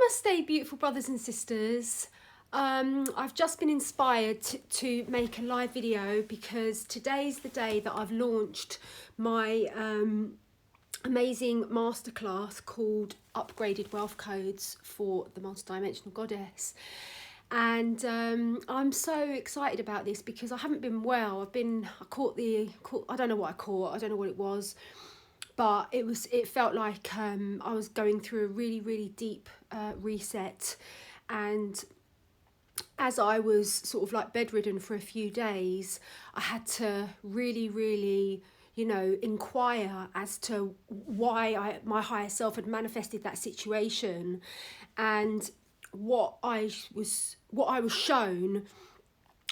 Namaste, beautiful brothers and sisters. I've just been inspired to make a live video because today's the day that I've launched my amazing masterclass called Upgraded Wealth Codes for the Multidimensional Goddess. And I'm so excited about this because I haven't been well. I caught I don't know what I caught, I don't know what it was. But it felt like I was going through a really, really deep reset. And as I was sort of like bedridden for a few days, I had to really, really, inquire as to why my higher self had manifested that situation. And what I was shown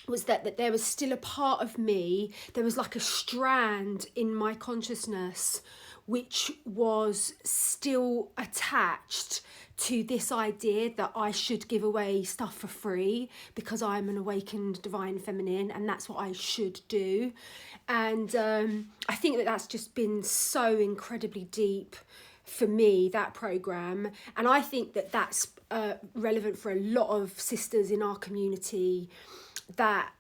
was that there was still a part of me, there was like a strand in my consciousness which was still attached to this idea that I should give away stuff for free because I'm an awakened divine feminine and that's what I should do. And I think that that's just been so incredibly deep for me, that program. And I think that that's relevant for a lot of sisters in our community, that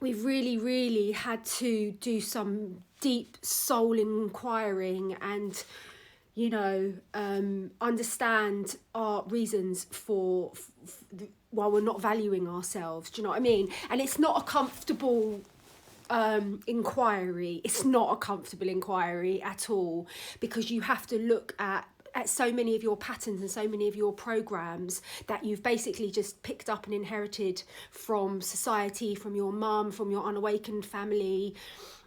we've really, really had to do some deep soul inquiring and, understand our reasons for why we're not valuing ourselves. Do you know what I mean? And it's not a comfortable inquiry. It's not a comfortable inquiry at all, because you have to look at so many of your patterns and so many of your programs that you've basically just picked up and inherited from society, from your mum, from your unawakened family.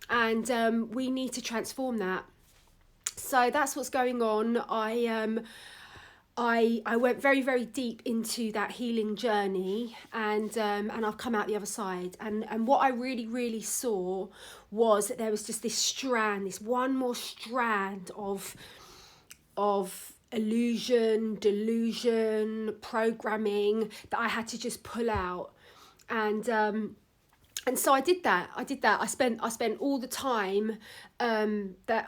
And we need to transform that. So that's what's going on. I went very, very deep into that healing journey, and I've come out the other side. And what I really, really saw was that there was just this one more strand of illusion, delusion, programming that I had to just pull out. And so I did that. I spent all the time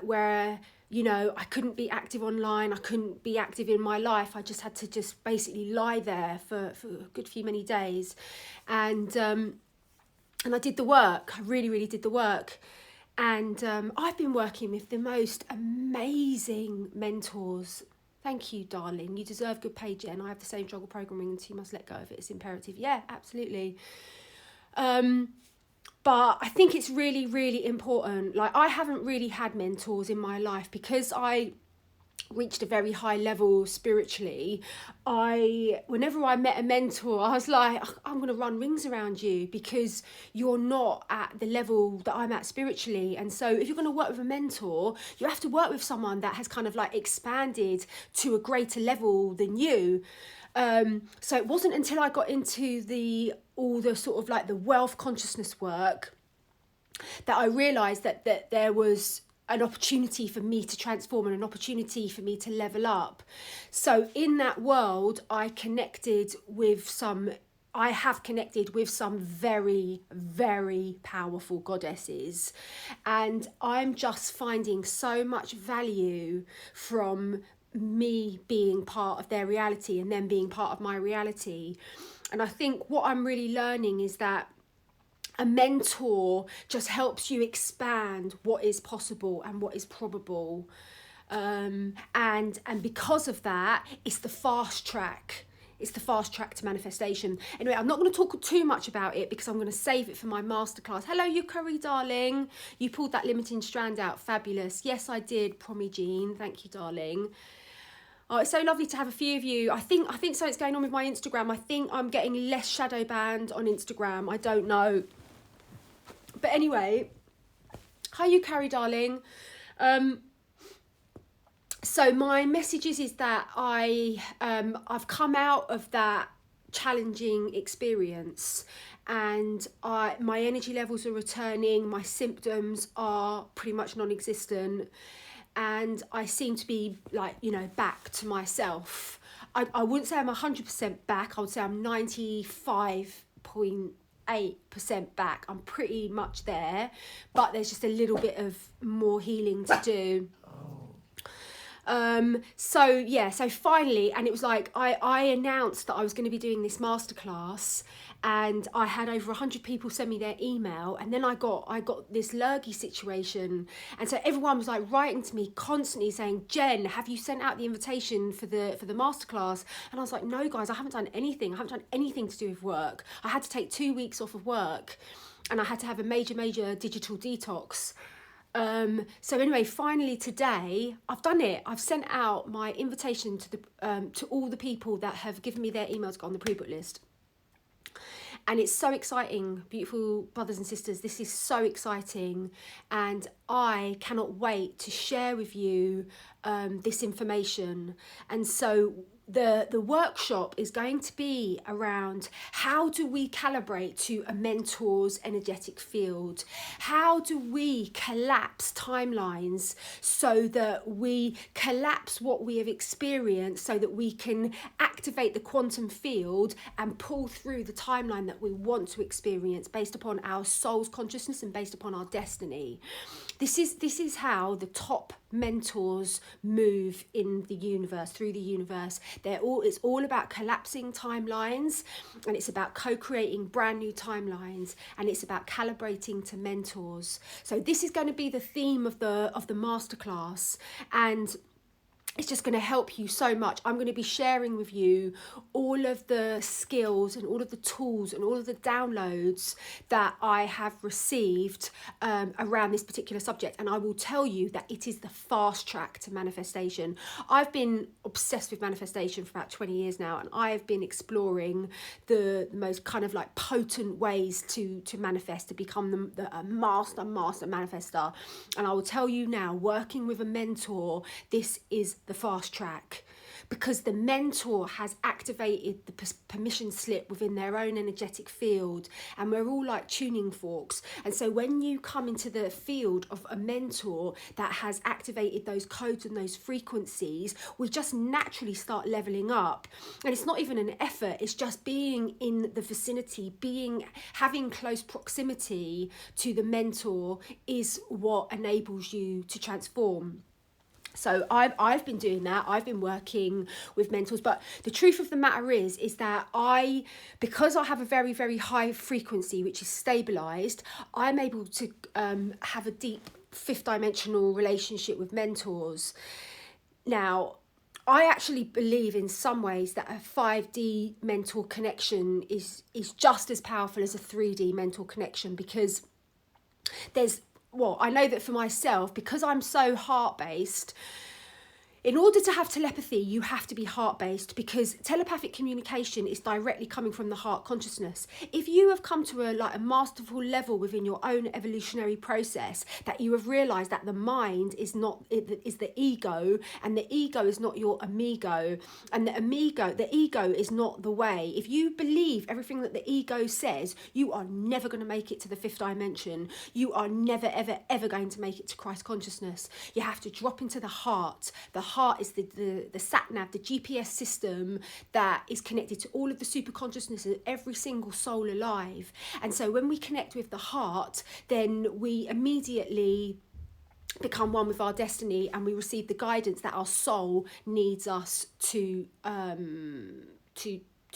where I couldn't be active online, I couldn't be active in my life. I just had to just basically lie there for a good few many days. And I did the work. I really, really did the work. And I've been working with the most amazing mentors. Thank you, darling. You deserve good pay, Jen. I have the same struggle programming, and so you must let go of it. It's imperative. Yeah, absolutely. But I think it's really, really important. Like, I haven't really had mentors in my life because I reached a very high level spiritually. Whenever I met a mentor, I was like, I'm going to run rings around you because you're not at the level that I'm at spiritually. And so if you're going to work with a mentor, you have to work with someone that has kind of like expanded to a greater level than you. So it wasn't until I got into all the sort of like the wealth consciousness work that I realized that there was an opportunity for me to transform and an opportunity for me to level up. So in that world, I have connected with some very, very powerful goddesses. And I'm just finding so much value from me being part of their reality and them being part of my reality. And I think what I'm really learning is that a mentor just helps you expand what is possible and what is probable. And because of that, it's the fast track. It's the fast track to manifestation. Anyway, I'm not going to talk too much about it because I'm going to save it for my masterclass. Hello, Yukari, darling. You pulled that limiting strand out. Fabulous. Yes, I did, Promi Jean. Thank you, darling. Oh, it's so lovely to have a few of you. I think something's going on with my Instagram. I think I'm getting less shadow banned on Instagram. I don't know. But anyway, hi, Yukari, darling. So my message is that I've come out of that challenging experience, and my energy levels are returning. My symptoms are pretty much non-existent, and I seem to be like, back to myself. I wouldn't say I'm 100% back. I would say I'm 95.8% back. I'm pretty much there, but there's just a little bit of more healing to do. So finally, and it was like I announced that I was going to be doing this masterclass, and I had over 100 people send me their email, and then I got this lurgy situation, and so everyone was like writing to me constantly saying, Jen, have you sent out the invitation for the masterclass? And I was like, no guys, I haven't done anything. I haven't done anything to do with work. I had to take 2 weeks off of work, and I had to have a major digital detox. So anyway, finally today I've done it. I've sent out my invitation to the to all the people that have given me their emails to go on the Prebook list. And it's so exciting, beautiful brothers and sisters. This is so exciting, and I cannot wait to share with you this information. And so the workshop is going to be around how do we calibrate to a mentor's energetic field? How do we collapse timelines so that we collapse what we have experienced so that we can activate the quantum field and pull through the timeline that we want to experience based upon our soul's consciousness and based upon our destiny? This is how the top mentors move in the universe, through the universe. It's all about collapsing timelines, and it's about co-creating brand new timelines, and it's about calibrating to mentors. So this is going to be the theme of the masterclass, and it's just going to help you so much. I'm going to be sharing with you all of the skills and all of the tools and all of the downloads that I have received around this particular subject. And I will tell you that it is the fast track to manifestation. I've been obsessed with manifestation for about 20 years now, and I've been exploring the most kind of like potent ways to manifest, to become a master manifester. And I will tell you now, working with a mentor, this is the fast track, because the mentor has activated the permission slip within their own energetic field, and we're all like tuning forks. And so when you come into the field of a mentor that has activated those codes and those frequencies, we just naturally start leveling up. And it's not even an effort, it's just being in the vicinity, having close proximity to the mentor is what enables you to transform. So I've been doing that. I've been working with mentors, but the truth of the matter is that because I have a very, very high frequency, which is stabilized, I'm able to have a deep fifth dimensional relationship with mentors. Now, I actually believe in some ways that a 5D mentor connection is just as powerful as a 3D mentor connection, because I know that for myself, because I'm so heart-based, in order to have telepathy, you have to be heart-based, because telepathic communication is directly coming from the heart consciousness. If you have come to a masterful level within your own evolutionary process, that you have realized that the mind is the ego, and the ego is not your amigo, and the ego is not the way. If you believe everything that the ego says, you are never going to make it to the fifth dimension. You are never, ever, ever going to make it to Christ consciousness. You have to drop into the heart. The heart is the sat-nav, the GPS system that is connected to all of the super consciousness of every single soul alive. And so when we connect with the heart, then we immediately become one with our destiny, and we receive the guidance that our soul needs us to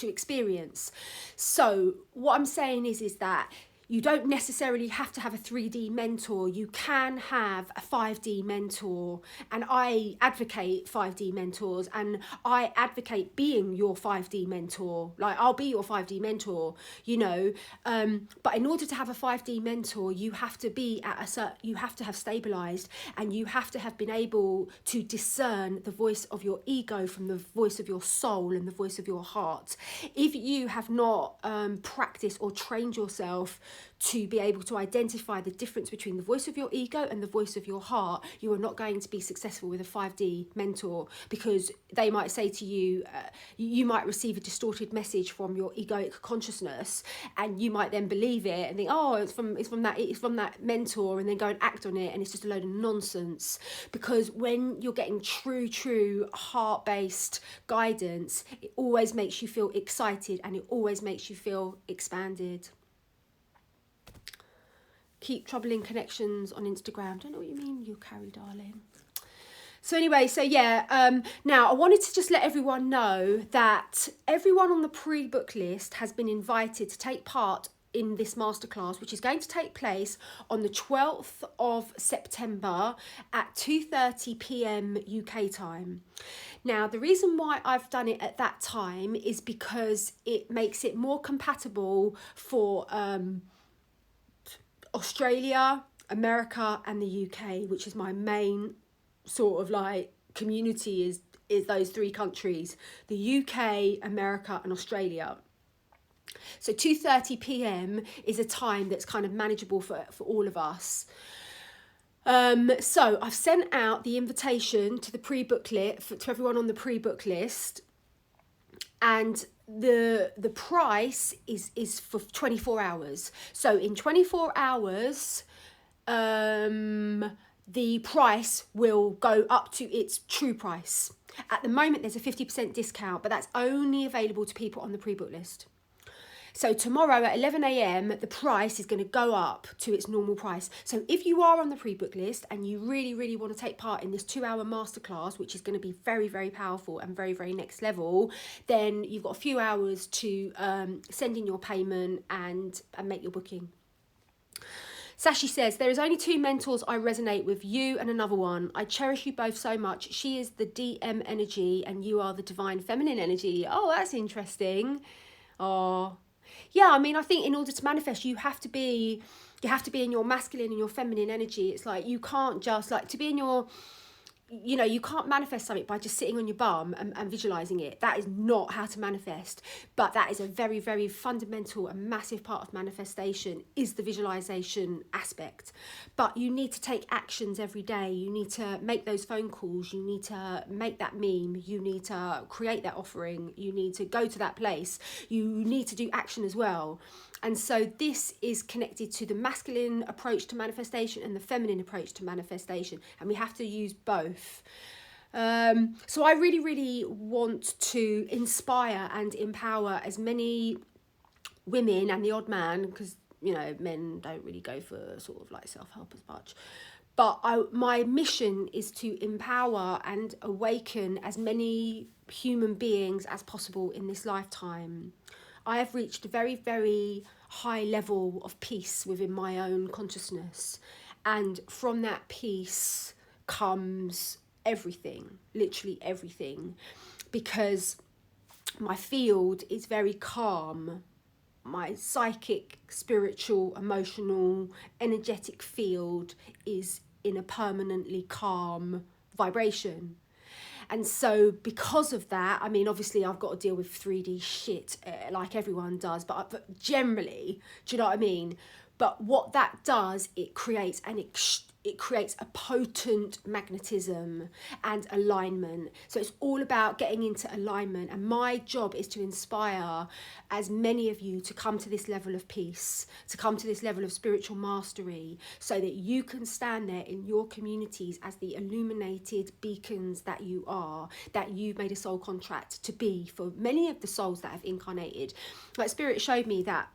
experience. So what I'm saying is that you don't necessarily have to have a 3D mentor. You can have a 5D mentor, and I advocate 5D mentors, and I advocate being your 5D mentor. Like, I'll be your 5D mentor, but in order to have a 5D mentor, you have to be you have to have stabilized, and you have to have been able to discern the voice of your ego from the voice of your soul and the voice of your heart. If you have not practiced or trained yourself to be able to identify the difference between the voice of your ego and the voice of your heart, you are not going to be successful with a 5D mentor, because they might say to you, you might receive a distorted message from your egoic consciousness, and you might then believe it and think, oh, it's from that mentor, and then go and act on it, and it's just a load of nonsense. Because when you're getting true heart-based guidance, it always makes you feel excited, and it always makes you feel expanded. Keep troubling connections on Instagram. Don't know what you mean, you carry, darling. So anyway, so yeah, now I wanted to just let everyone know that everyone on the pre-book list has been invited to take part in this masterclass, which is going to take place on the 12th of September at 2:30 p.m. UK time. Now, the reason why I've done it at that time is because it makes it more compatible for Australia, America and the UK, which is my main sort of like community, is those three countries, the UK, America and Australia. So 2:30 p.m. is a time that's kind of manageable for all of us. So I've sent out the invitation to the pre-book list, to everyone on the pre-book list, and the price is for 24 hours. So in 24 hours, the price will go up to its true price. At the moment, there's a 50% discount, but that's only available to people on the pre-book list. So tomorrow at 11 a.m, the price is going to go up to its normal price. So if you are on the pre-book list and you really, really want to take part in this 2-hour masterclass, which is going to be very, very powerful and very, very next level, then you've got a few hours to send in your payment and make your booking. Sashi says, there is only 2 mentors I resonate with, you and another one. I cherish you both so much. She is the DM energy and you are the divine feminine energy. Oh, that's interesting. Oh, yeah, I mean, I think in order to manifest, you have to be in your masculine and your feminine energy. It's like, you can't just like to be in your, you know, you can't manifest something by just sitting on your bum and visualizing it. That is not how to manifest. But that is a very, very fundamental and massive part of manifestation, is the visualization aspect. But you need to take actions every day. You need to make those phone calls. You need to make that meme. You need to create that offering. You need to go to that place. You need to do action as well. And so this is connected to the masculine approach to manifestation and the feminine approach to manifestation. And we have to use both. So I really, really want to inspire and empower as many women and the odd man, because, you know, men don't really go for sort of like self-help as much. But my mission is to empower and awaken as many human beings as possible in this lifetime. I have reached a very, very high level of peace within my own consciousness. And from that peace comes everything, literally everything. Because my field is very calm. My psychic, spiritual, emotional, energetic field is in a permanently calm vibration. And so because of that, I mean, obviously I've got to deal with 3D shit like everyone does, but generally, do you know what I mean? But what that does, it creates a potent magnetism and alignment. So it's all about getting into alignment. And my job is to inspire as many of you to come to this level of peace, to come to this level of spiritual mastery, so that you can stand there in your communities as the illuminated beacons that you are, that you've made a soul contract to be for many of the souls that have incarnated. Like Spirit showed me that,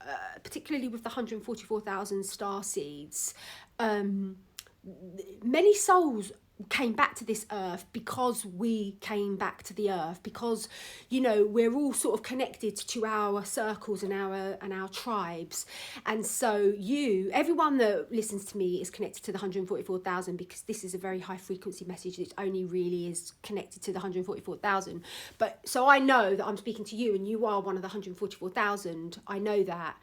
particularly with the 144,000 star seeds, many souls came back to this earth because we came back to the earth, because, you know, we're all sort of connected to our circles and our tribes. And so everyone that listens to me is connected to the 144,000, because this is a very high frequency message that only really is connected to the 144,000. But so I know that I'm speaking to you and you are one of the 144,000. I know that.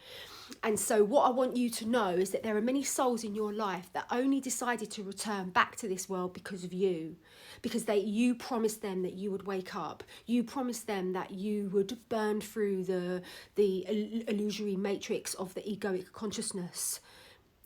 And so what I want you to know is that there are many souls in your life that only decided to return back to this world because of you. Because you promised them that you would wake up. You promised them that you would burn through the illusory matrix of the egoic consciousness.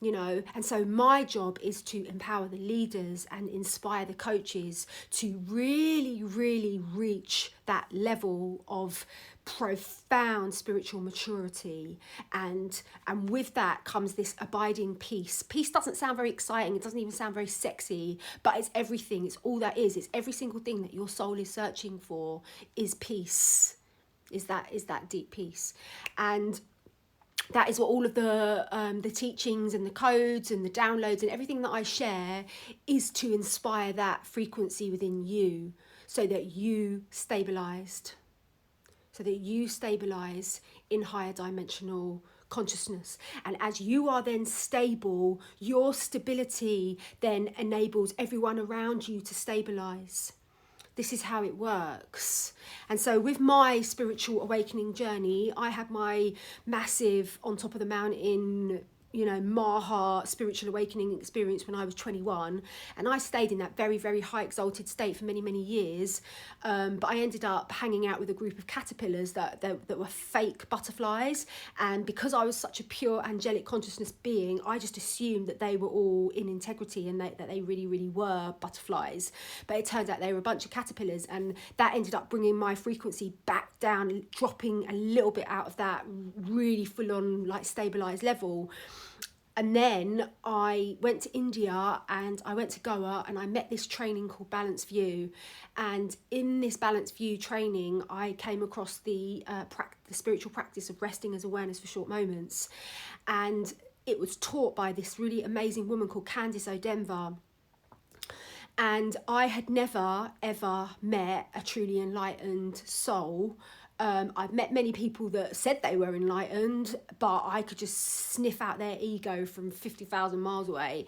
You know, and so my job is to empower the leaders and inspire the coaches to really, really reach that level of profound spiritual maturity, and with that comes this abiding peace. Peace doesn't sound very exciting, it doesn't even sound very sexy, but it's everything. It's all that is. It's every single thing that your soul is searching for is peace, is that deep peace. And That is what all of the teachings and the codes and the downloads and everything that I share is, to inspire that frequency within you, so that you stabilized, in higher dimensional consciousness. And as you are then stable, your stability then enables everyone around you to stabilize. This is how it works. And so with my spiritual awakening journey, I had my massive on top of the mountain, Maha spiritual awakening experience when I was 21, and I stayed in that very, very high exalted state for many, many years. But I ended up hanging out with a group of caterpillars that were fake butterflies, and because I was such a pure angelic consciousness being, I just assumed that they were all in integrity and that they really, really were butterflies. But it turns out they were a bunch of caterpillars, and that ended up bringing my frequency back down, dropping a little bit out of that really full-on like stabilized level. And then I went to India and I went to Goa, and I met this training called Balanced View. And in this Balanced View training, I came across the spiritual practice of resting as awareness for short moments. And it was taught by this really amazing woman called Candice O'Denver. And I had never, ever met a truly enlightened soul. I've met many people that said they were enlightened, but I could just sniff out their ego from 50,000 miles away.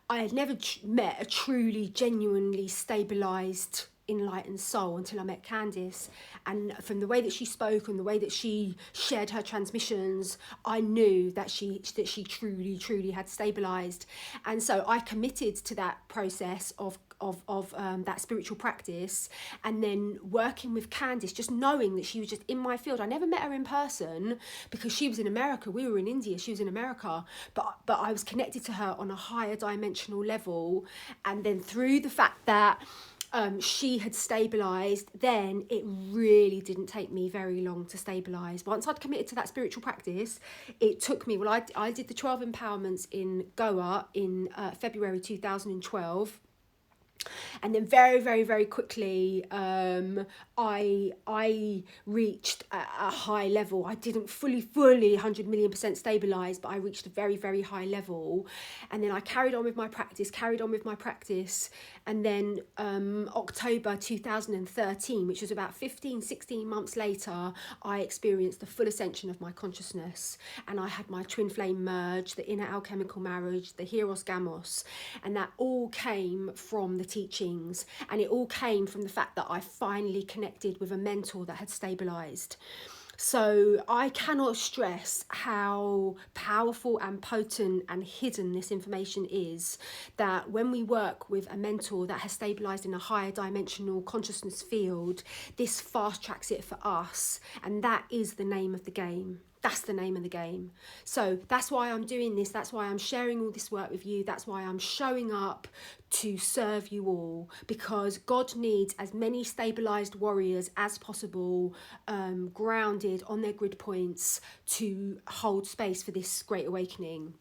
I had never met a truly, genuinely stabilised, enlightened soul until I met Candice. And from the way that she spoke and the way that she shared her transmissions, I knew that she truly, truly had stabilised. And so I committed to that process of that spiritual practice, and then working with Candice, just knowing that she was just in my field. I never met her in person because she was in America. We were in India. She was in America, but I was connected to her on a higher dimensional level. And then through the fact that she had stabilised, then it really didn't take me very long to stabilise. Once I'd committed to that spiritual practice, it took me, I did the 12 empowerments in Goa in February 2012. And then very, very, very quickly, I reached a high level. I didn't fully 100 million% stabilise, but I reached a very, very high level. And then I carried on with my practice. And then October 2013, which was about 16 months later, I experienced the full ascension of my consciousness. And I had my twin flame merge, the inner alchemical marriage, the Heroes Gamas. And that all came from the teachings, and it all came from the fact that I finally connected with a mentor that had stabilized. So I cannot stress how powerful and potent and hidden this information is, that when we work with a mentor that has stabilized in a higher dimensional consciousness field, this fast tracks it for us, and that is the name of the game. That's the name of the game. So that's why I'm doing this. That's why I'm sharing all this work with you. That's why I'm showing up to serve you all, because God needs as many stabilized warriors as possible, grounded on their grid points, to hold space for this great awakening.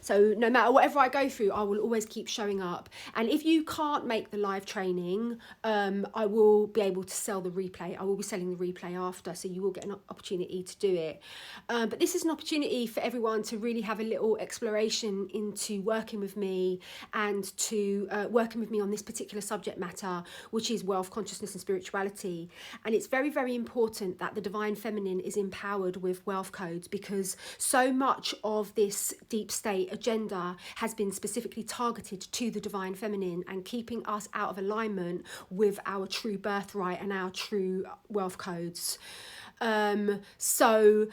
So no matter whatever I go through, I will always keep showing up. And if you can't make the live training, I will be able to sell the replay. I will be selling the replay after, so you will get an opportunity to do it. But this is an opportunity for everyone to really have a little exploration into working with me, and to working with me on this particular subject matter, which is wealth, consciousness and spirituality. And it's very, very important that the divine feminine is empowered with wealth codes, because so much of this deep state agenda has been specifically targeted to the divine feminine and keeping us out of alignment with our true birthright and our true wealth codes. So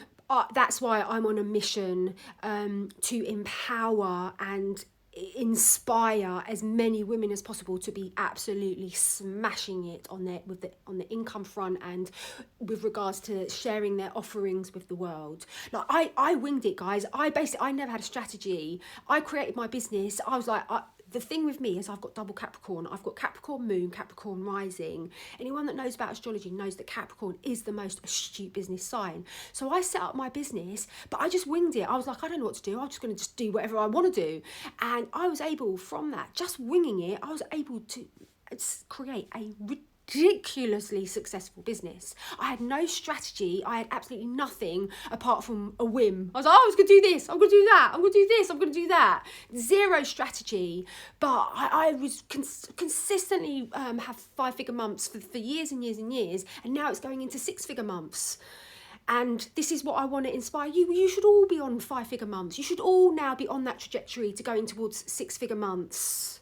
that's why I'm on a mission to empower and inspire as many women as possible to be absolutely smashing it on the income front, and with regards to sharing their offerings with the world. Like I winged it, guys. I never had a strategy. I created my business. I was like, the thing with me is I've got double Capricorn. I've got Capricorn moon, Capricorn rising. Anyone that knows about astrology knows that Capricorn is the most astute business sign. So I set up my business, but I just winged it. I was like, I don't know what to do. I'm just going to just do whatever I want to do. And I was able, from that, just winging it, I was able to create a ridiculously successful business. I had no strategy. I had absolutely nothing apart from a whim. I was like, oh, I was going to do this. I'm going to do that. I'm going to do this. I'm going to do that. Zero strategy. But I was consistently have 5-figure months for years and years and years. And now it's going into 6-figure months. And this is what I want to inspire you. You should all be on 5-figure months. You should all now be on that trajectory to going towards 6-figure months.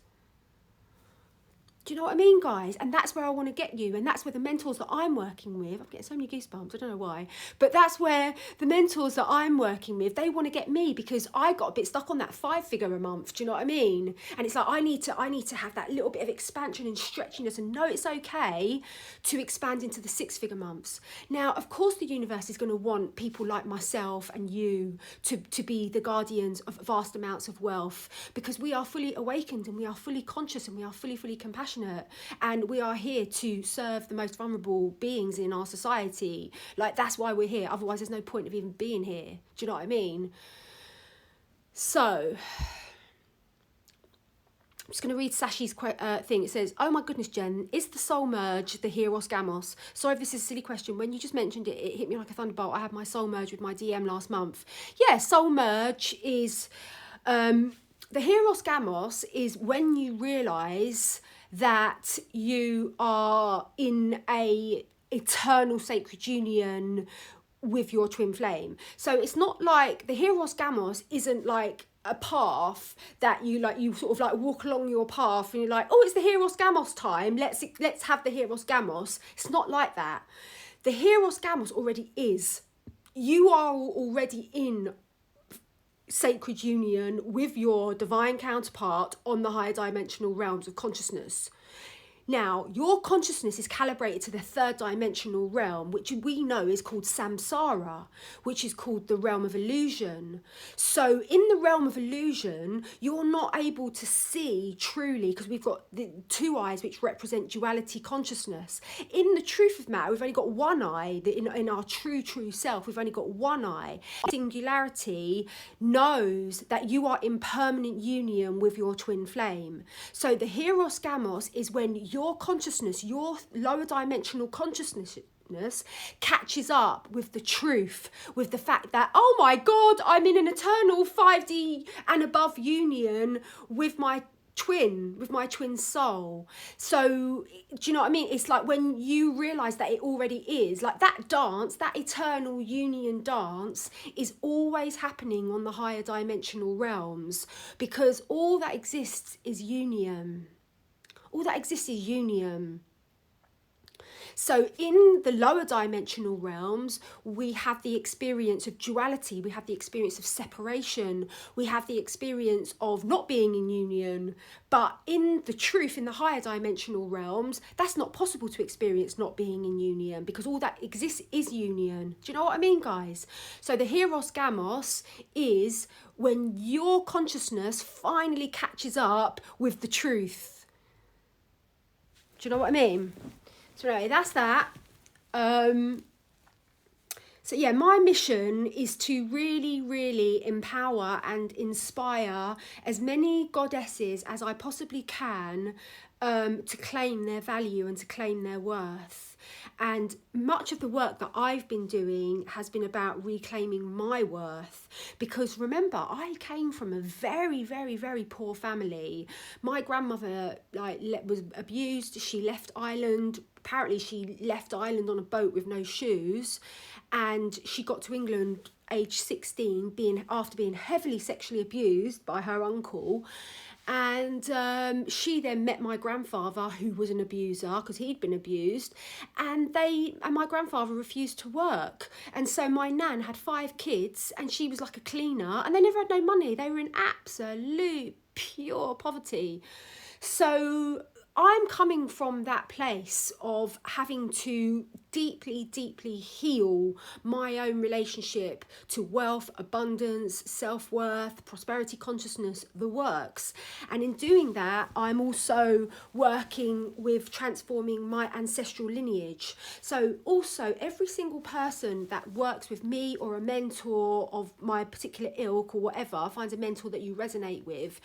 Do you know what I mean, guys? And that's where I want to get you. And that's where the mentors that I'm working with, I'm getting so many goosebumps, I don't know why, but that's where the mentors that I'm working with, they want to get me, because I got a bit stuck on that 5-figure a month. Do you know what I mean? And it's like, I need to have that little bit of expansion and stretchiness and know it's okay to expand into the 6-figure months. Now, of course, the universe is going to want people like myself and you to be the guardians of vast amounts of wealth, because we are fully awakened and we are fully conscious and we are fully compassionate. And we are here to serve the most vulnerable beings in our society. Like, that's why we're here. Otherwise, there's no point of even being here. Do you know what I mean? So, I'm just going to read Sashi's thing. It says, oh my goodness, Jen, is the soul merge the Heroes Gamas? Sorry if this is a silly question. When you just mentioned it, it hit me like a thunderbolt. I had my soul merge with my DM last month. Yeah, soul merge is... the Heroes Gamas is when you realise that you are in a eternal sacred union with your twin flame. So it's not like the Heroes Gamas isn't like a path that you sort of like walk along your path and you're like, oh, it's the Heroes Gamos time, let's have the Heroes Gamos. It's not like that. The Heroes Gamos already is. You are already in sacred union with your divine counterpart on the higher dimensional realms of consciousness. Now, your consciousness is calibrated to the 3rd dimensional realm, which we know is called samsara, which is called the realm of illusion. So in the realm of illusion, you're not able to see truly, because we've got the 2 eyes which represent duality consciousness. In the truth of matter, we've only got 1 eye. In our true self, we've only got 1 eye. Singularity knows that you are in permanent union with your twin flame. So the Heroes Gamos is when your consciousness, your lower dimensional consciousness catches up with the truth, with the fact that, oh my God, I'm in an eternal 5D and above union with my twin soul. So do you know what I mean? It's like when you realize that it already is, like that dance, that eternal union dance is always happening on the higher dimensional realms, because all that exists is union. All that exists is union. So in the lower dimensional realms, we have the experience of duality, we have the experience of separation, we have the experience of not being in union. But in the truth, in the higher dimensional realms, that's not possible to experience not being in union, because all that exists is union. Do you know what I mean, guys? So the Heroes Gamos is when your consciousness finally catches up with the truth. Do you know what I mean? So anyway, that's that. So yeah, my mission is to really empower and inspire as many goddesses as I possibly can to claim their value and to claim their worth. And much of the work that I've been doing has been about reclaiming my worth, because remember, I came from a very poor family. My grandmother was abused. She left Ireland. Apparently she left Ireland on a boat with no shoes, and she got to England age 16 after being heavily sexually abused by her uncle. And she then met my grandfather, who was an abuser because he'd been abused, and my grandfather refused to work. And so my nan had 5 kids and she was like a cleaner, and they never had no money. They were in absolute pure poverty. So I'm coming from that place of having to deeply heal my own relationship to wealth, abundance, self-worth, prosperity consciousness, the works. And in doing that, I'm also working with transforming my ancestral lineage. So also every single person that works with me or a mentor of my particular ilk or whatever, finds a mentor that you resonate with,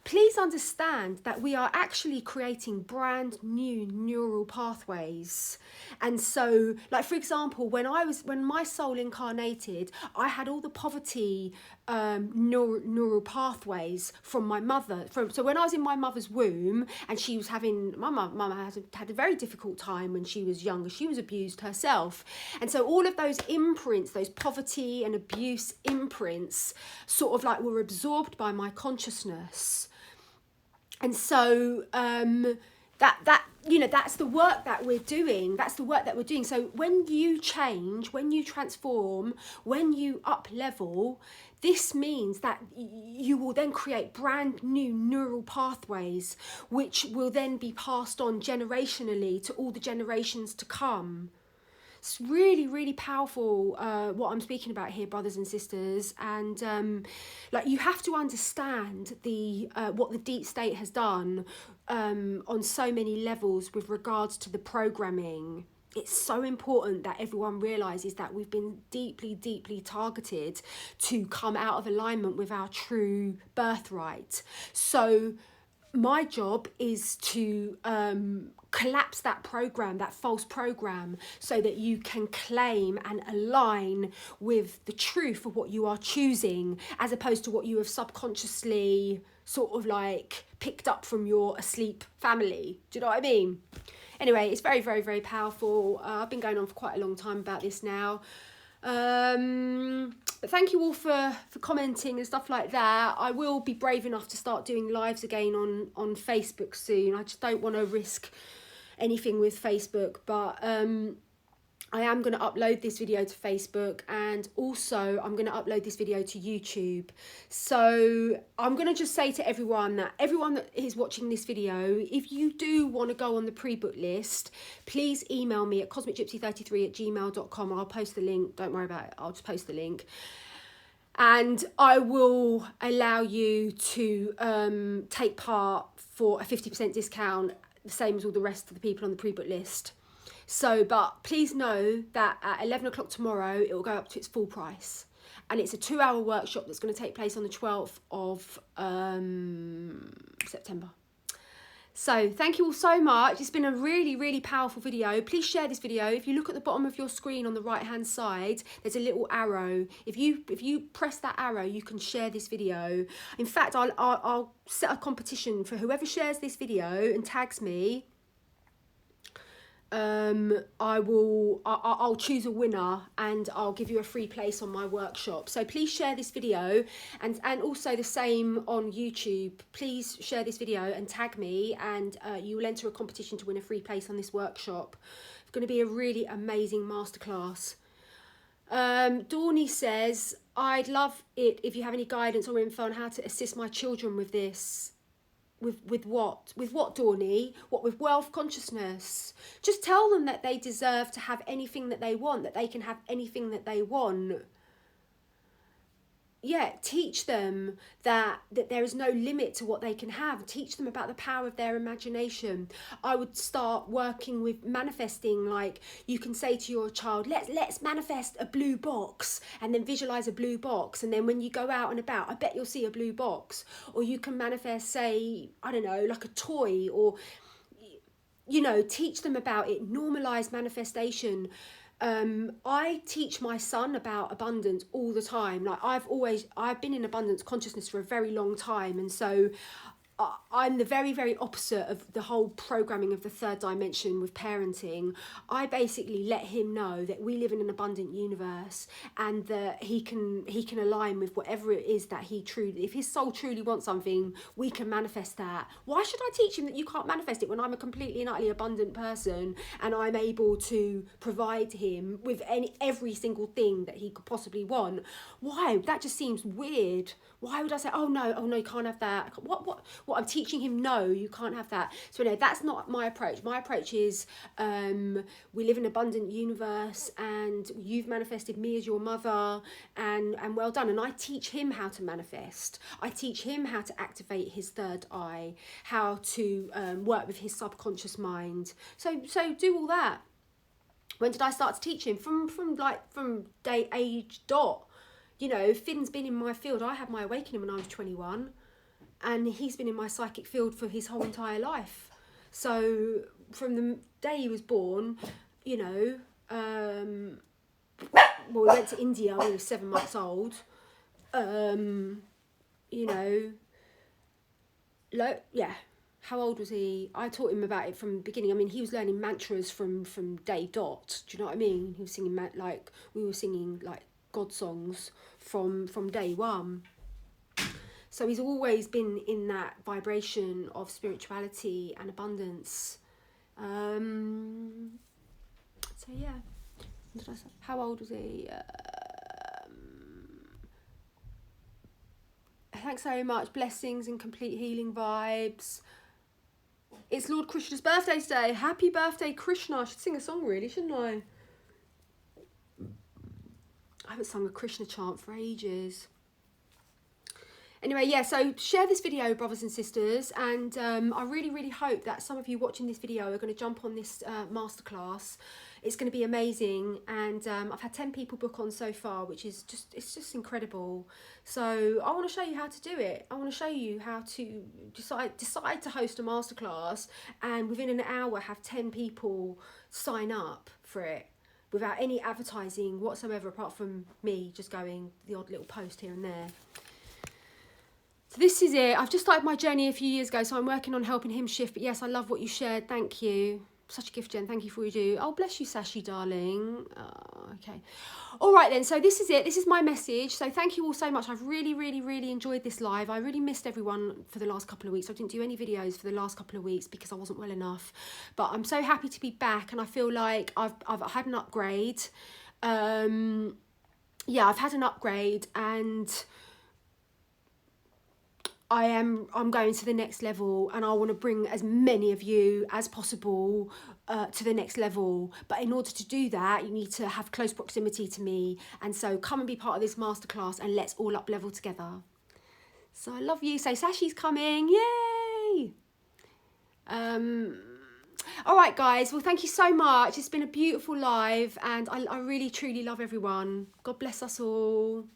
please understand that we are actually creating brand new neural pathways. And so, like, for example, when my soul incarnated, I had all the poverty neural pathways from my mother. So when I was in my mother's womb, and she was having, my mum had a very difficult time when she was younger. She was abused herself. And so all of those imprints, those poverty and abuse imprints, sort of like were absorbed by my consciousness. And so that you know, that's the work that we're doing. That's the work that we're doing. So when you change, when you transform, when you up level, this means that you will then create brand new neural pathways, which will then be passed on generationally to all the generations to come. It's really, really powerful what I'm speaking about here, brothers and sisters. And like, you have to understand the what the deep state has done on so many levels with regards to the programming. It's so important that everyone realises that we've been deeply, deeply targeted to come out of alignment with our true birthright. So my job is to collapse that program, that false program, so that you can claim and align with the truth of what you are choosing, as opposed to what you have subconsciously sort of like picked up from your asleep family. Do you know what I mean? Anyway, it's very, very, very powerful. I've been going on for quite a long time about this now. But thank you all for commenting and stuff like that. I will be brave enough to start doing lives again on Facebook soon. I just don't want to risk anything with Facebook, but I am going to upload this video to Facebook, and also I'm going to upload this video to YouTube. So I'm going to just say to everyone that is watching this video, if you do want to go on the pre-book list, please email me at cosmicgypsy33@gmail.com. I'll post the link. Don't worry about it. I'll just post the link. And I will allow you to take part for a 50% discount, the same as all the rest of the people on the pre-book list. So, but please know that at 11 o'clock tomorrow, it will go up to its full price. And it's a 2-hour workshop that's going to take place on the 12th of September. So thank you all so much. It's been a really, really powerful video. Please share this video. If you look at the bottom of your screen on the right hand side, there's a little arrow. If you press that arrow, you can share this video. In fact, I'll set a competition for whoever shares this video and tags me. I'll choose a winner, and I'll give you a free place on my workshop. So please share this video, and also the same on YouTube. Please share this video and tag me, and you will enter a competition to win a free place on this workshop. It's going to be a really amazing masterclass. Dawny says, I'd love it if you have any guidance or info on how to assist my children with this. With what, Dawny? What, with wealth consciousness? Just tell them that they deserve to have anything that they want, that they can have anything that they want. Yeah, teach them that there is no limit to what they can have. Teach them about the power of their imagination. I would start working with manifesting. Like, you can say to your child, let's manifest a blue box, and then visualize a blue box, and then when you go out and about, I bet you'll see a blue box. Or you can manifest, say, I don't know, like a toy, or, you know, teach them about it. Normalize manifestation. I teach my son about abundance all the time. Like, I've been in abundance consciousness for a very long time, and so I'm the very, very opposite of the whole programming of the third dimension with parenting. I basically let him know that we live in an abundant universe, and that he can align with whatever it is that if his soul truly wants something, we can manifest that. Why should I teach him that you can't manifest it when I'm a completely and utterly abundant person, and I'm able to provide him with every single thing that he could possibly want? Why? That just seems weird. Why would I say, oh no, you can't have that? What I'm teaching him, no, you can't have that. So no, that's not my approach. My approach is, we live in an abundant universe, and you've manifested me as your mother, and well done. And I teach him how to manifest. I teach him how to activate his third eye, how to work with his subconscious mind. So do all that. When did I start to teach him? From day age dot. You know, Finn's been in my field. I had my awakening when I was 21. and he's been in my psychic field for his whole entire life. So from the day he was born, you know, well, we went to India when he was 7 months old. You know, yeah. How old was he? I taught him about it from the beginning. I mean, he was learning mantras from day dot. Do you know what I mean? He was singing like we were singing like God songs from day one. So he's always been in that vibration of spirituality and abundance. So yeah, what did I say? How old was he? Thanks so much. Blessings and complete healing vibes. It's Lord Krishna's birthday today. Happy birthday, Krishna. I should sing a song really, shouldn't I? I haven't sung a Krishna chant for ages. Anyway, yeah, so share this video, brothers and sisters, and I really hope that some of you watching this video are going to jump on this masterclass. It's going to be amazing, and I've had 10 people book on so far, which is just incredible. So I want to show you how to do it. I want to show you how to decide to host a masterclass, and within an hour have 10 people sign up for it without any advertising whatsoever, apart from me just going the odd little post here and there. So this is it. I've just started my journey a few years ago, so I'm working on helping him shift. But yes, I love what you shared. Thank you. Such a gift, Jen. Thank you for what you do. Oh, bless you, Sashi, darling. Okay. All right, then. So this is it. This is my message. So thank you all so much. I've really enjoyed this live. I really missed everyone for the last couple of weeks. I didn't do any videos for the last couple of weeks because I wasn't well enough. But I'm so happy to be back, and I feel like I've had an upgrade. Yeah, I've had an upgrade, and I'm going to the next level, and I want to bring as many of you as possible to the next level. But in order to do that, you need to have close proximity to me, and so come and be part of this masterclass, and let's all up level together. So I love you. So Sashi's coming, yay! All right, guys. Well, thank you so much. It's been a beautiful live, and I really truly love everyone. God bless us all.